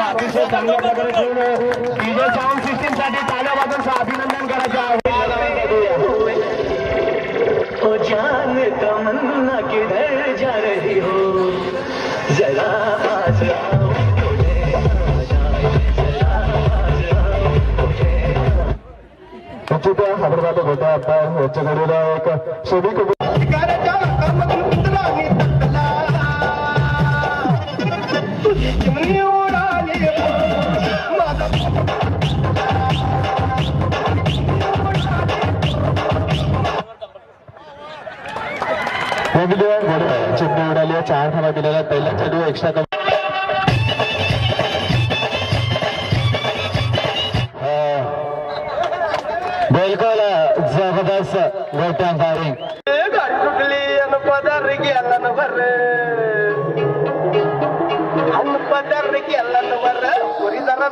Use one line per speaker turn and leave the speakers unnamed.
अतिशय चांगल्या प्रकारे खेळून डीजे साऊंड सिस्टीम साठी ताल्या वाजून अभिनंदन करायचं आहे। ओ जान तमन्ना किधर जा रही हो जरा पास आओ हैदराबाद होता आता याच्याकडे एक शोभी चिमणी उडाली 4 धावा दिलेला पहिला चेंडू एक्स्ट्रा बिलकुल जबरदस्त गोट्या फायरिंग गाडी सुटली आणि पदार गेला न भर आणि पदार गेला न भर पुरी जरा